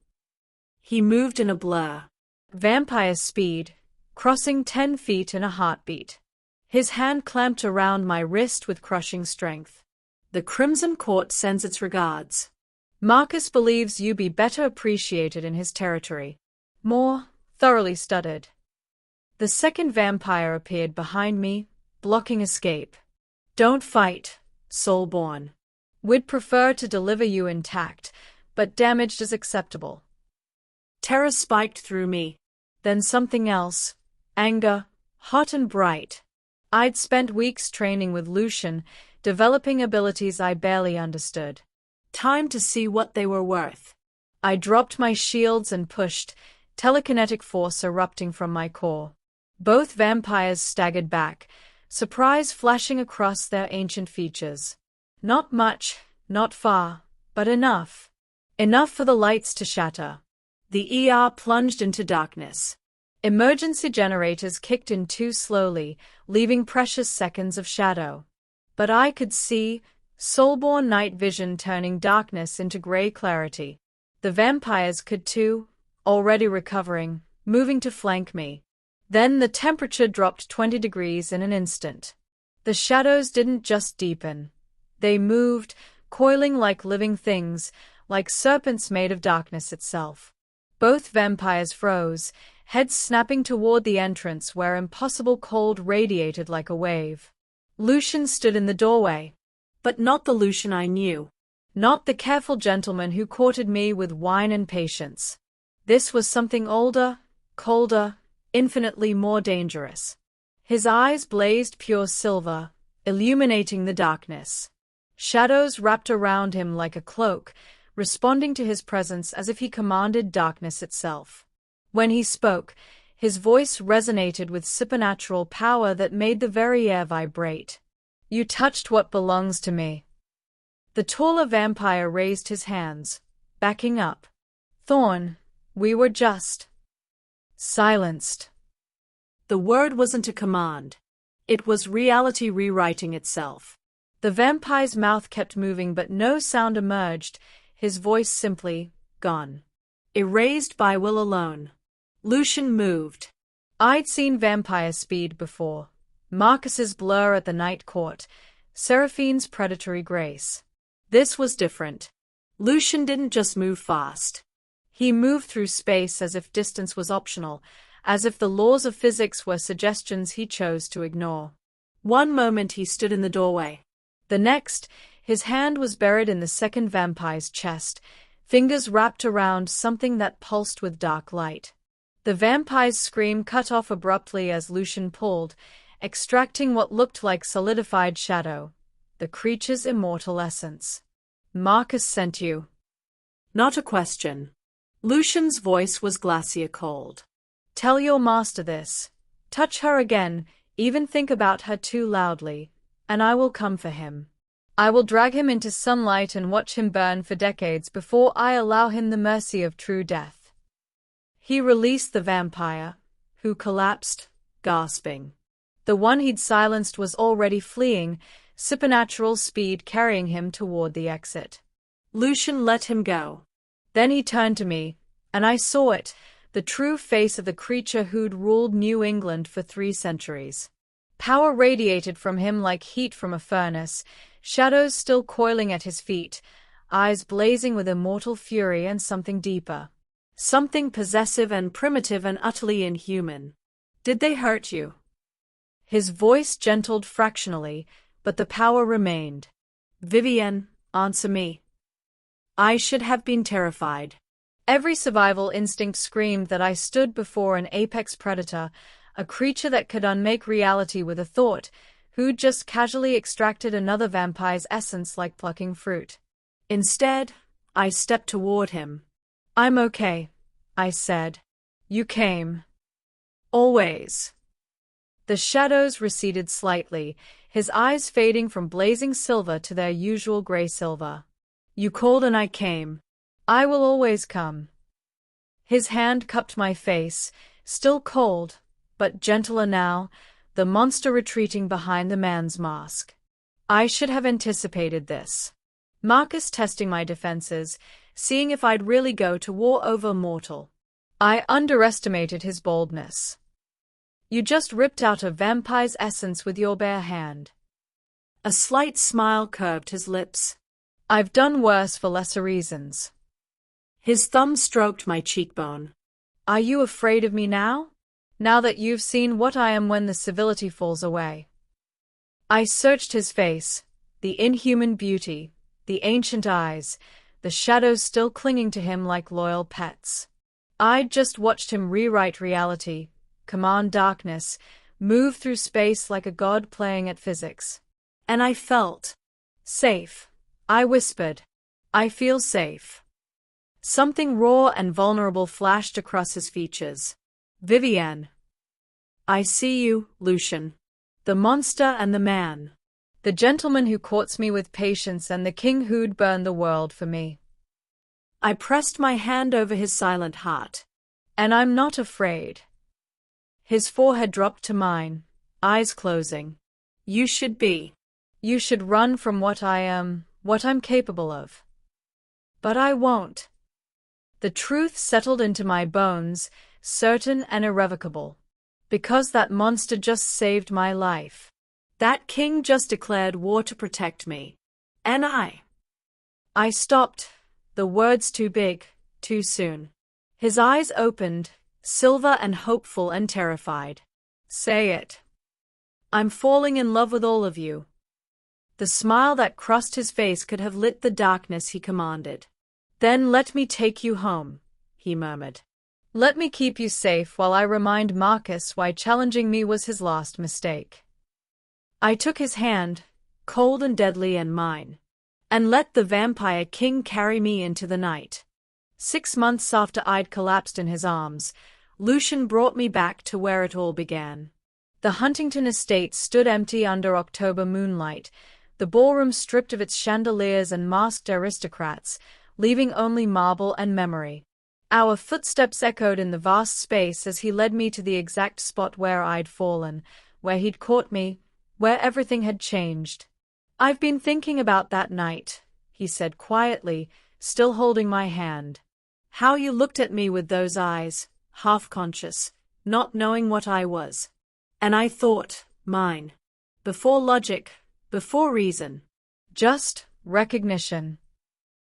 He moved in a blur. Vampire speed, crossing 10 feet in a heartbeat. His hand clamped around my wrist with crushing strength. The Crimson Court sends its regards. Marcus believes you be better appreciated in his territory. More thoroughly studied. The second vampire appeared behind me, blocking escape. Don't fight, soulborn. We'd prefer to deliver you intact, but damaged is acceptable. Terror spiked through me. Then something else. Anger, hot and bright. I'd spent weeks training with Lucian, developing abilities I barely understood. Time to see what they were worth. I dropped my shields and pushed, telekinetic force erupting from my core. Both vampires staggered back, surprise flashing across their ancient features. Not much, not far, but enough. Enough for the lights to shatter. The ER plunged into darkness. Emergency generators kicked in too slowly, leaving precious seconds of shadow. But I could see, soulborn night vision turning darkness into gray clarity. The vampires could too, already recovering, moving to flank me. Then the temperature dropped 20 degrees in an instant. The shadows didn't just deepen. They moved, coiling like living things, like serpents made of darkness itself. Both vampires froze, heads snapping toward the entrance where impossible cold radiated like a wave. Lucian stood in the doorway. But not the Lucian I knew. Not the careful gentleman who courted me with wine and patience. This was something older, colder, infinitely more dangerous. His eyes blazed pure silver, illuminating the darkness. Shadows wrapped around him like a cloak, responding to his presence as if he commanded darkness itself. When he spoke, his voice resonated with supernatural power that made the very air vibrate. "You touched what belongs to me." The taller vampire raised his hands, backing up. "Thorn, we were just silenced." The word wasn't a command. It was reality rewriting itself. The vampire's mouth kept moving but no sound emerged, his voice simply gone. Erased by will alone. Lucian moved. I'd seen vampire speed before. Marcus's blur at the night court, Seraphine's predatory grace. This was different. Lucian didn't just move fast. He moved through space as if distance was optional, as if the laws of physics were suggestions he chose to ignore. One moment he stood in the doorway. The next, his hand was buried in the second vampire's chest, fingers wrapped around something that pulsed with dark light. The vampire's scream cut off abruptly as Lucian pulled, extracting what looked like solidified shadow, the creature's immortal essence. "Marcus sent you." Not a question. Lucian's voice was glacier cold. "Tell your master this. Touch her again, even think about her too loudly, and I will come for him. I will drag him into sunlight and watch him burn for decades before I allow him the mercy of true death." He released the vampire, who collapsed, gasping. The one he'd silenced was already fleeing, supernatural speed carrying him toward the exit. Lucian let him go. Then he turned to me, and I saw it, the true face of the creature who'd ruled New England for 3 centuries. Power radiated from him like heat from a furnace, shadows still coiling at his feet, eyes blazing with immortal fury and something deeper. Something possessive and primitive and utterly inhuman. "Did they hurt you?" His voice gentled fractionally, but the power remained. "Vivienne, answer me." I should have been terrified. Every survival instinct screamed that I stood before an apex predator, a creature that could unmake reality with a thought, who'd just casually extracted another vampire's essence like plucking fruit. Instead, I stepped toward him. "I'm okay," I said. "You came. Always." The shadows receded slightly, his eyes fading from blazing silver to their usual gray-silver. "You called and I came. I will always come." His hand cupped my face, still cold, but gentler now, the monster retreating behind the man's mask. I should have anticipated this. Marcus testing my defenses, seeing if I'd really go to war over mortal. I underestimated his boldness. "You just ripped out a vampire's essence with your bare hand." A slight smile curved his lips. "I've done worse for lesser reasons." His thumb stroked my cheekbone. "Are you afraid of me now? Now that you've seen what I am when the civility falls away?" I searched his face, the inhuman beauty, the ancient eyes, the shadows still clinging to him like loyal pets. I'd just watched him rewrite reality, command darkness, move through space like a god playing at physics. And I felt safe. I whispered, "I feel safe." Something raw and vulnerable flashed across his features. "Vivienne." "I see you, Lucian. The monster and the man. The gentleman who courts me with patience and the king who'd burn the world for me." I pressed my hand over his silent heart. "And I'm not afraid." His forehead dropped to mine, eyes closing. "You should be. You should run from what I am, what I'm capable of." But I won't. The truth settled into my bones, certain and irrevocable. Because that monster just saved my life. That king just declared war to protect me. And I stopped, the words too big, too soon. His eyes opened, silver and hopeful and terrified. "Say it." "I'm falling in love with all of you." The smile that crossed his face could have lit the darkness he commanded. "Then let me take you home," he murmured. "Let me keep you safe while I remind Marcus why challenging me was his last mistake." I took his hand, cold and deadly, and mine. and let the vampire king carry me into the night. 6 months after I'd collapsed in his arms, Lucian brought me back to where it all began. The Huntington estate stood empty under October moonlight, the ballroom stripped of its chandeliers and masked aristocrats, leaving only marble and memory. Our footsteps echoed in the vast space as he led me to the exact spot where I'd fallen, where he'd caught me, where everything had changed. "I've been thinking about that night," he said quietly, still holding my hand. "How you looked at me with those eyes, half-conscious, not knowing what I was. And I thought, mine. Before logic, before reason. Just recognition.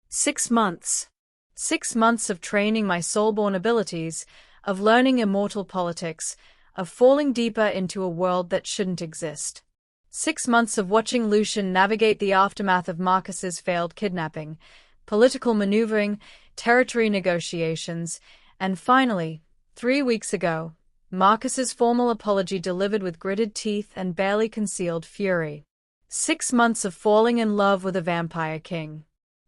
6 months. 6 months of training my soul-born abilities, of learning immortal politics, of falling deeper into a world that shouldn't exist. 6 months of watching Lucian navigate the aftermath of Marcus's failed kidnapping, political maneuvering, territory negotiations, and finally, 3 weeks ago, Marcus's formal apology delivered with gritted teeth and barely concealed fury. 6 months of falling in love with a vampire king.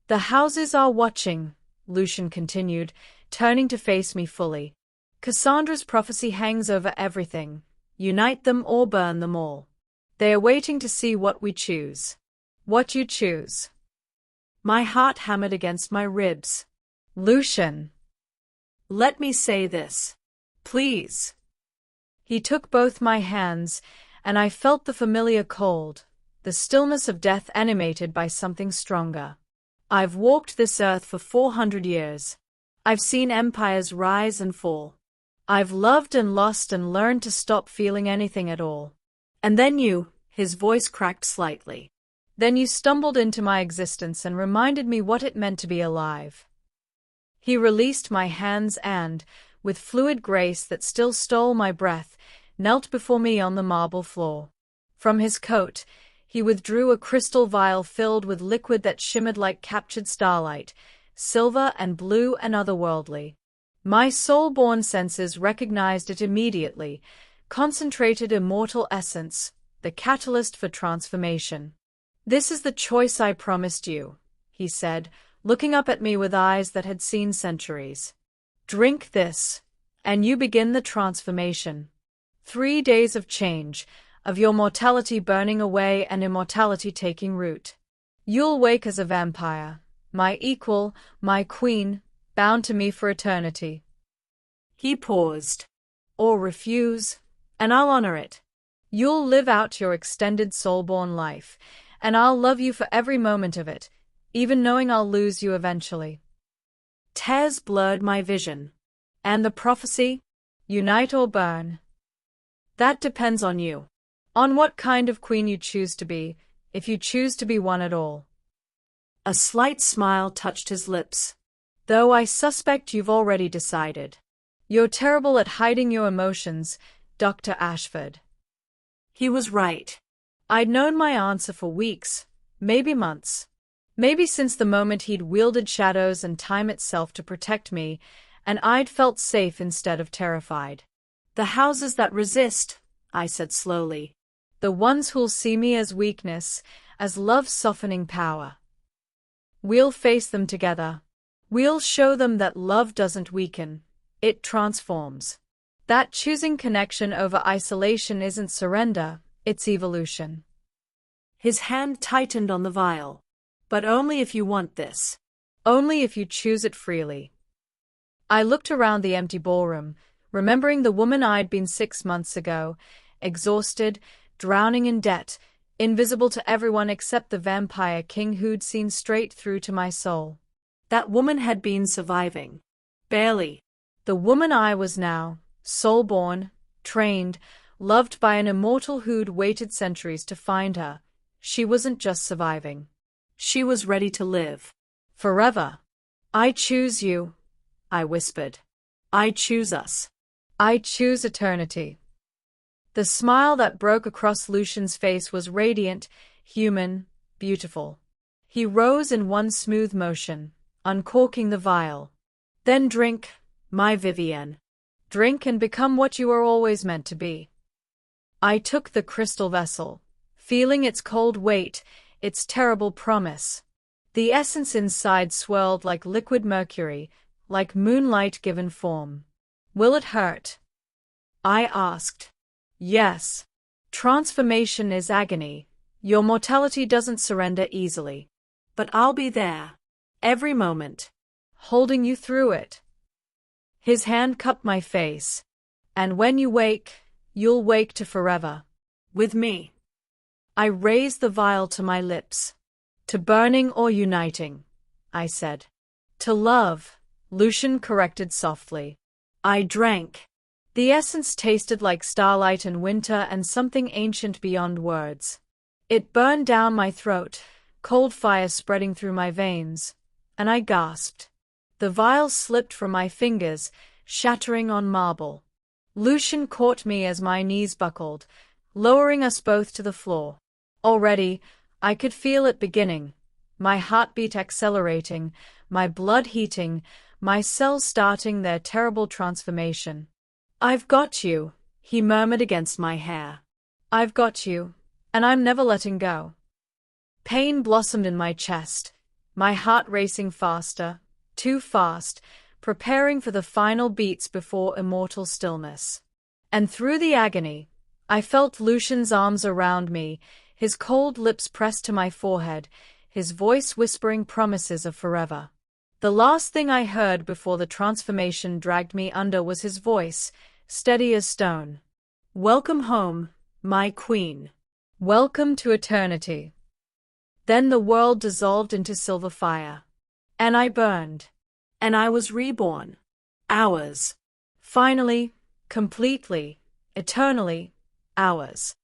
"The houses are watching," Lucian continued, turning to face me fully. "Cassandra's prophecy hangs over everything. Unite them or burn them all. They are waiting to see what we choose. What you choose." My heart hammered against my ribs. "Lucian, let me say this. Please." He took both my hands, and I felt the familiar cold, the stillness of death animated by something stronger. "I've walked this earth for 400 years. I've seen empires rise and fall. I've loved and lost and learned to stop feeling anything at all. And then you," his voice cracked slightly. "Then you stumbled into my existence and reminded me what it meant to be alive." He released my hands and, with fluid grace that still stole my breath, knelt before me on the marble floor. From his coat, he withdrew a crystal vial filled with liquid that shimmered like captured starlight, silver and blue and otherworldly. My soul-born senses recognized it immediately, concentrated immortal essence, the catalyst for transformation. "This is the choice I promised you," he said, looking up at me with eyes that had seen centuries. "Drink this, and you begin the transformation. 3 days of change, of your mortality burning away and immortality taking root. You'll wake as a vampire, my equal, my queen, bound to me for eternity." He paused. "Or refuse, and I'll honor it. You'll live out your extended soul-born life, and I'll love you for every moment of it, even knowing I'll lose you eventually." Tears blurred my vision. "And the prophecy? Unite or burn?" "That depends on you. On what kind of queen you choose to be, if you choose to be one at all." A slight smile touched his lips. "Though I suspect you've already decided. You're terrible at hiding your emotions, Dr. Ashford." He was right. I'd known my answer for weeks, maybe months. Maybe since the moment he'd wielded shadows and time itself to protect me, and I'd felt safe instead of terrified. "The houses that resist," I said slowly. "The ones who'll see me as weakness, as love's softening power. We'll face them together. We'll show them that love doesn't weaken, it transforms. That choosing connection over isolation isn't surrender, it's evolution." His hand tightened on the vial. "But only if you want this. Only if you choose it freely." I looked around the empty ballroom, remembering the woman I'd been 6 months ago, exhausted, drowning in debt, invisible to everyone except the vampire king who'd seen straight through to my soul. That woman had been surviving. Barely. The woman I was now, soul-born, trained, loved by an immortal who'd waited centuries to find her. She wasn't just surviving. She was ready to live. Forever. "I choose you," I whispered. "I choose us. I choose eternity." The smile that broke across Lucian's face was radiant, human, beautiful. He rose in one smooth motion, uncorking the vial. "Then drink, my Vivienne. Drink and become what you are always meant to be." I took the crystal vessel, feeling its cold weight, its terrible promise. The essence inside swirled like liquid mercury, like moonlight given form. Will it hurt? I asked. Yes. Transformation is agony. Your mortality doesn't surrender easily. But I'll be there. Every moment. Holding you through it. His hand cupped my face. And when you wake, you'll wake to forever. With me. I raised the vial to my lips. To burning or uniting, I said. To love, Lucian corrected softly. I drank. The essence tasted like starlight and winter and something ancient beyond words. It burned down my throat, cold fire spreading through my veins, and I gasped. The vial slipped from my fingers, shattering on marble. Lucian caught me as my knees buckled, lowering us both to the floor. Already, I could feel it beginning, my heartbeat accelerating, my blood heating, my cells starting their terrible transformation. I've got you, he murmured against my hair. I've got you, and I'm never letting go. Pain blossomed in my chest, my heart racing faster, too fast, preparing for the final beats before immortal stillness. And through the agony, I felt Lucian's arms around me, his cold lips pressed to my forehead, his voice whispering promises of forever. The last thing I heard before the transformation dragged me under was his voice, steady as stone. Welcome home, my queen. Welcome to eternity. Then the world dissolved into silver fire. And I burned. And I was reborn. Ours. Finally, completely, eternally, ours.